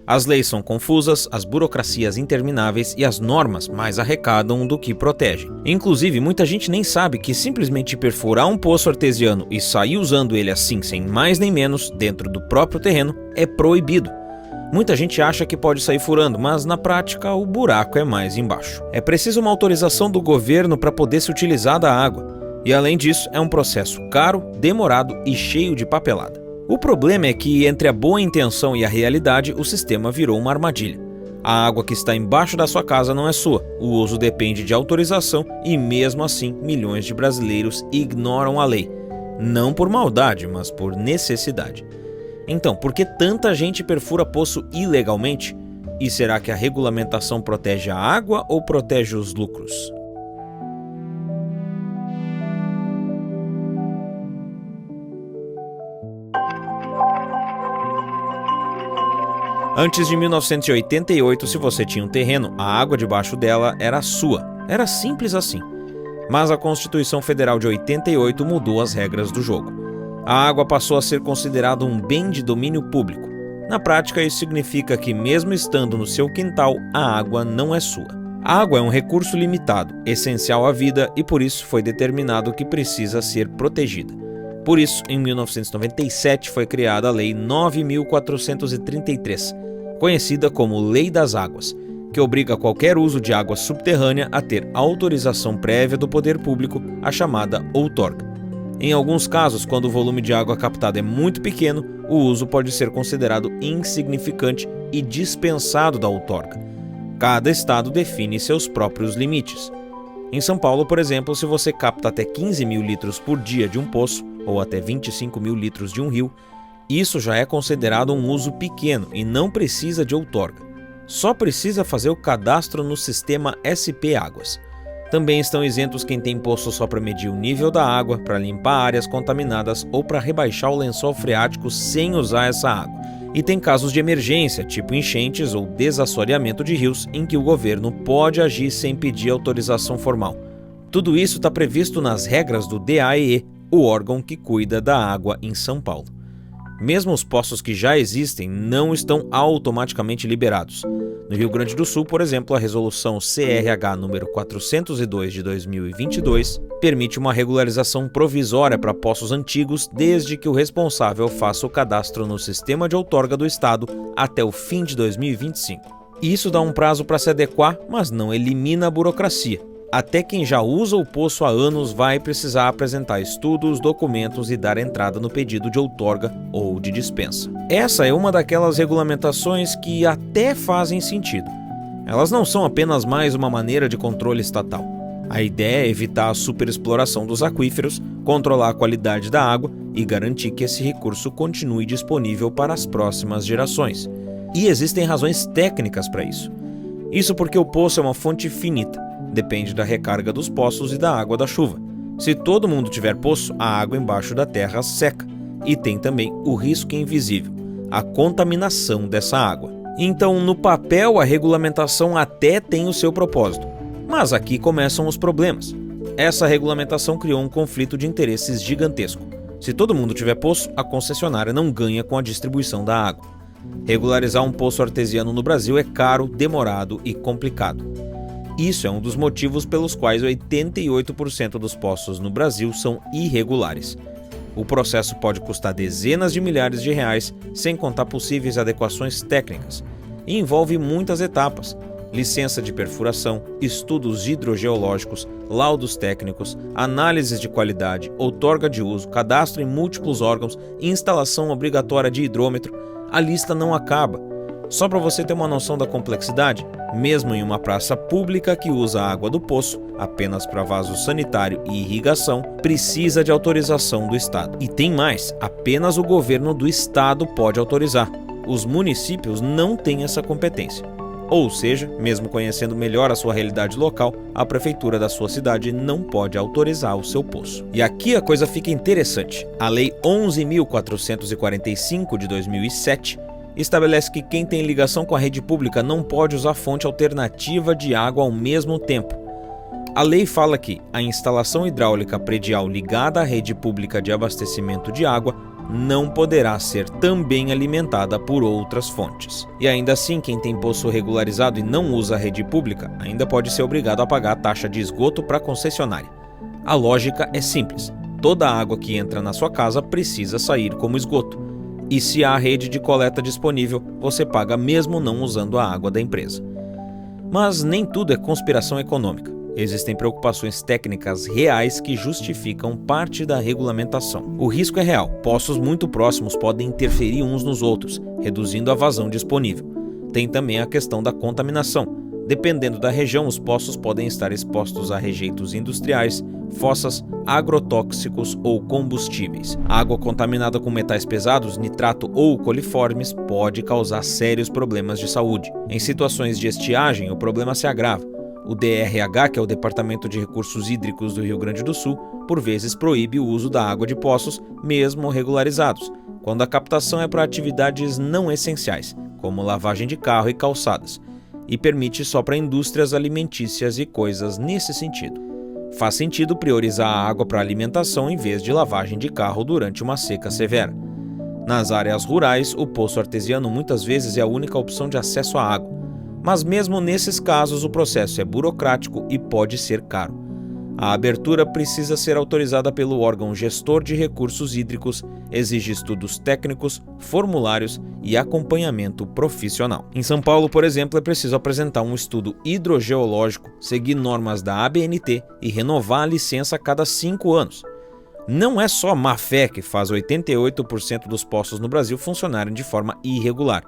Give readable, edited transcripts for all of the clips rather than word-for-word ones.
As leis são confusas, as burocracias intermináveis e as normas mais arrecadam do que protegem. Inclusive, muita gente nem sabe que simplesmente perfurar um poço artesiano e sair usando ele assim, sem mais nem menos, dentro do próprio terreno, é proibido. Muita gente acha que pode sair furando, mas na prática o buraco é mais embaixo. É preciso uma autorização do governo para poder se utilizar da água. E além disso, é um processo caro, demorado e cheio de papelada. O problema é que, entre a boa intenção e a realidade, o sistema virou uma armadilha. A água que está embaixo da sua casa não é sua, o uso depende de autorização e, mesmo assim, milhões de brasileiros ignoram a lei. Não por maldade, mas por necessidade. Então, por que tanta gente perfura poço ilegalmente? E será que a regulamentação protege a água ou protege os lucros? Antes de 1988, se você tinha um terreno, a água debaixo dela era sua. Era simples assim. Mas a Constituição Federal de 88 mudou as regras do jogo. A água passou a ser considerada um bem de domínio público. Na prática, isso significa que, mesmo estando no seu quintal, a água não é sua. A água é um recurso limitado, essencial à vida e por isso foi determinado que precisa ser protegida. Por isso, em 1997 foi criada a Lei 9.433, conhecida como Lei das Águas, que obriga qualquer uso de água subterrânea a ter autorização prévia do poder público, a chamada outorga. Em alguns casos, quando o volume de água captada é muito pequeno, o uso pode ser considerado insignificante e dispensado da outorga. Cada estado define seus próprios limites. Em São Paulo, por exemplo, se você capta até 15 mil litros por dia de um poço, ou até 25 mil litros de um rio, isso já é considerado um uso pequeno e não precisa de outorga. Só precisa fazer o cadastro no sistema SP Águas. Também estão isentos quem tem poço só para medir o nível da água, para limpar áreas contaminadas ou para rebaixar o lençol freático sem usar essa água. E tem casos de emergência, tipo enchentes ou desassoreamento de rios, em que o governo pode agir sem pedir autorização formal. Tudo isso está previsto nas regras do DAEE, o órgão que cuida da água em São Paulo. Mesmo os poços que já existem não estão automaticamente liberados. No Rio Grande do Sul, por exemplo, a resolução CRH número 402 de 2022 permite uma regularização provisória para poços antigos desde que o responsável faça o cadastro no sistema de outorga do estado até o fim de 2025. Isso dá um prazo para se adequar, mas não elimina a burocracia. Até quem já usa o poço há anos vai precisar apresentar estudos, documentos e dar entrada no pedido de outorga ou de dispensa. Essa é uma daquelas regulamentações que até fazem sentido. Elas não são apenas mais uma maneira de controle estatal. A ideia é evitar a superexploração dos aquíferos, controlar a qualidade da água e garantir que esse recurso continue disponível para as próximas gerações. E existem razões técnicas para isso. Isso porque o poço é uma fonte finita. Depende da recarga dos poços e da água da chuva. Se todo mundo tiver poço, a água embaixo da terra seca. E tem também o risco invisível, a contaminação dessa água. Então, no papel, a regulamentação até tem o seu propósito. Mas aqui começam os problemas. Essa regulamentação criou um conflito de interesses gigantesco. Se todo mundo tiver poço, a concessionária não ganha com a distribuição da água. Regularizar um poço artesiano no Brasil é caro, demorado e complicado. Isso é um dos motivos pelos quais 88% dos poços no Brasil são irregulares. O processo pode custar dezenas de milhares de reais, sem contar possíveis adequações técnicas, e envolve muitas etapas: licença de perfuração, estudos hidrogeológicos, laudos técnicos, análises de qualidade, outorga de uso, cadastro em múltiplos órgãos, instalação obrigatória de hidrômetro. A lista não acaba. Só para você ter uma noção da complexidade, mesmo em uma praça pública que usa a água do poço apenas para vaso sanitário e irrigação, precisa de autorização do Estado. E tem mais, apenas o governo do Estado pode autorizar. Os municípios não têm essa competência. Ou seja, mesmo conhecendo melhor a sua realidade local, a prefeitura da sua cidade não pode autorizar o seu poço. E aqui a coisa fica interessante. A Lei 11.445 de 2007 estabelece que quem tem ligação com a rede pública não pode usar fonte alternativa de água ao mesmo tempo. A lei fala que a instalação hidráulica predial ligada à rede pública de abastecimento de água não poderá ser também alimentada por outras fontes. E ainda assim, quem tem poço regularizado e não usa a rede pública ainda pode ser obrigado a pagar a taxa de esgoto para a concessionária. A lógica é simples: toda a água que entra na sua casa precisa sair como esgoto. E se há rede de coleta disponível, você paga mesmo não usando a água da empresa. Mas nem tudo é conspiração econômica. Existem preocupações técnicas reais que justificam parte da regulamentação. O risco é real. Poços muito próximos podem interferir uns nos outros, reduzindo a vazão disponível. Tem também a questão da contaminação. Dependendo da região, os poços podem estar expostos a rejeitos industriais, fossas, agrotóxicos ou combustíveis. A água contaminada com metais pesados, nitrato ou coliformes pode causar sérios problemas de saúde. Em situações de estiagem, o problema se agrava. O DRH, que é o Departamento de Recursos Hídricos do Rio Grande do Sul, por vezes proíbe o uso da água de poços, mesmo regularizados, quando a captação é para atividades não essenciais, como lavagem de carro e calçadas, e permite só para indústrias alimentícias e coisas nesse sentido. Faz sentido priorizar a água para alimentação em vez de lavagem de carro durante uma seca severa. Nas áreas rurais, o poço artesiano muitas vezes é a única opção de acesso à água. Mas mesmo nesses casos o processo é burocrático e pode ser caro. A abertura precisa ser autorizada pelo órgão gestor de recursos hídricos, exige estudos técnicos, formulários e acompanhamento profissional. Em São Paulo, por exemplo, é preciso apresentar um estudo hidrogeológico, seguir normas da ABNT e renovar a licença a cada 5 anos. Não é só má fé que faz 88% dos poços no Brasil funcionarem de forma irregular.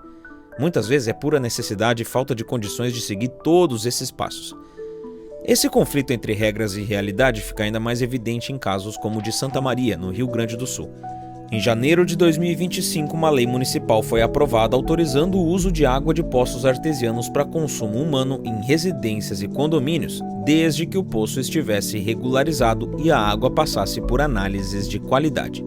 Muitas vezes é pura necessidade e falta de condições de seguir todos esses passos. Esse conflito entre regras e realidade fica ainda mais evidente em casos como o de Santa Maria, no Rio Grande do Sul. Em janeiro de 2025, uma lei municipal foi aprovada autorizando o uso de água de poços artesianos para consumo humano em residências e condomínios, desde que o poço estivesse regularizado e a água passasse por análises de qualidade.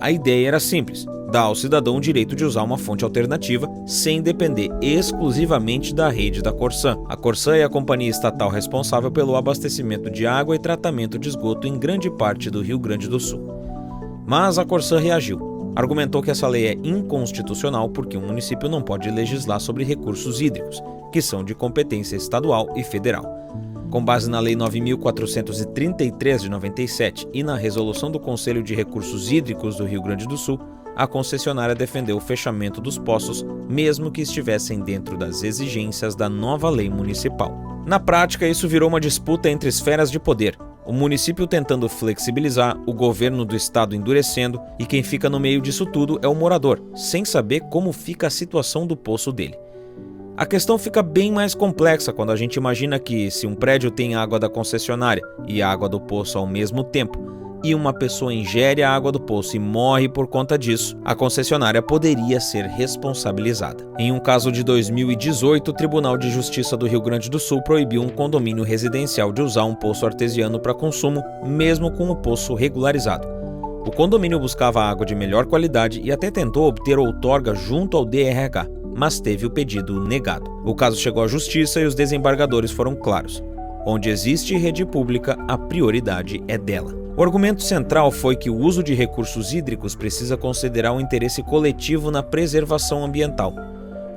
A ideia era simples: dar ao cidadão o direito de usar uma fonte alternativa sem depender exclusivamente da rede da Corsan. A Corsan é a companhia estatal responsável pelo abastecimento de água e tratamento de esgoto em grande parte do Rio Grande do Sul. Mas a Corsan reagiu. Argumentou que essa lei é inconstitucional porque um município não pode legislar sobre recursos hídricos, que são de competência estadual e federal. Com base na Lei 9.433 de 97 e na resolução do Conselho de Recursos Hídricos do Rio Grande do Sul, a concessionária defendeu o fechamento dos poços, mesmo que estivessem dentro das exigências da nova lei municipal. Na prática, isso virou uma disputa entre esferas de poder, o município tentando flexibilizar, o governo do estado endurecendo, e quem fica no meio disso tudo é o morador, sem saber como fica a situação do poço dele. A questão fica bem mais complexa quando a gente imagina que, se um prédio tem água da concessionária e água do poço ao mesmo tempo, e uma pessoa ingere a água do poço e morre por conta disso, a concessionária poderia ser responsabilizada. Em um caso de 2018, o Tribunal de Justiça do Rio Grande do Sul proibiu um condomínio residencial de usar um poço artesiano para consumo, mesmo com o poço regularizado. O condomínio buscava água de melhor qualidade e até tentou obter outorga junto ao DRH, mas teve o pedido negado. O caso chegou à justiça e os desembargadores foram claros: onde existe rede pública, a prioridade é dela. O argumento central foi que o uso de recursos hídricos precisa considerar o interesse coletivo na preservação ambiental.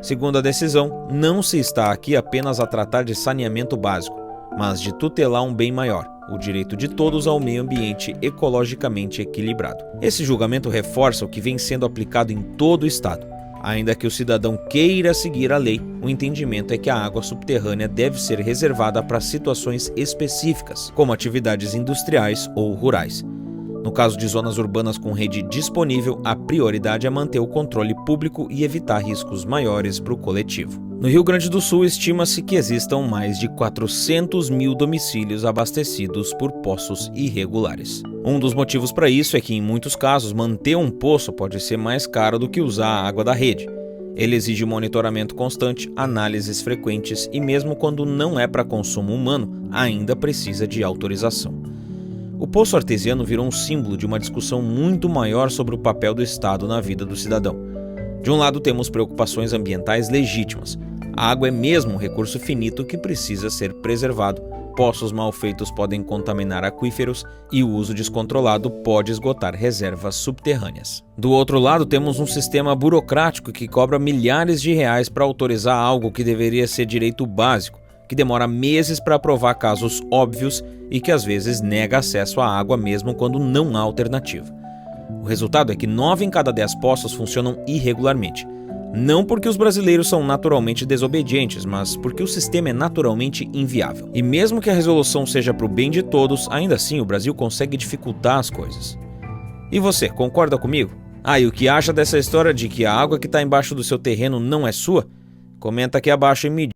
Segundo a decisão, não se está aqui apenas a tratar de saneamento básico, mas de tutelar um bem maior, o direito de todos ao meio ambiente ecologicamente equilibrado. Esse julgamento reforça o que vem sendo aplicado em todo o estado. Ainda que o cidadão queira seguir a lei, o entendimento é que a água subterrânea deve ser reservada para situações específicas, como atividades industriais ou rurais. No caso de zonas urbanas com rede disponível, a prioridade é manter o controle público e evitar riscos maiores para o coletivo. No Rio Grande do Sul, estima-se que existam mais de 400 mil domicílios abastecidos por poços irregulares. Um dos motivos para isso é que, em muitos casos, manter um poço pode ser mais caro do que usar a água da rede. Ele exige monitoramento constante, análises frequentes e, mesmo quando não é para consumo humano, ainda precisa de autorização. O poço artesiano virou um símbolo de uma discussão muito maior sobre o papel do Estado na vida do cidadão. De um lado, temos preocupações ambientais legítimas. A água é mesmo um recurso finito que precisa ser preservado, poços mal feitos podem contaminar aquíferos e o uso descontrolado pode esgotar reservas subterrâneas. Do outro lado, temos um sistema burocrático que cobra milhares de reais para autorizar algo que deveria ser direito básico, que demora meses para aprovar casos óbvios e que às vezes nega acesso à água mesmo quando não há alternativa. O resultado é que 9 em cada 10 poços funcionam irregularmente. Não porque os brasileiros são naturalmente desobedientes, mas porque o sistema é naturalmente inviável. E mesmo que a resolução seja para o bem de todos, ainda assim o Brasil consegue dificultar as coisas. E você, concorda comigo? E o que acha dessa história de que a água que está embaixo do seu terreno não é sua? Comenta aqui abaixo e me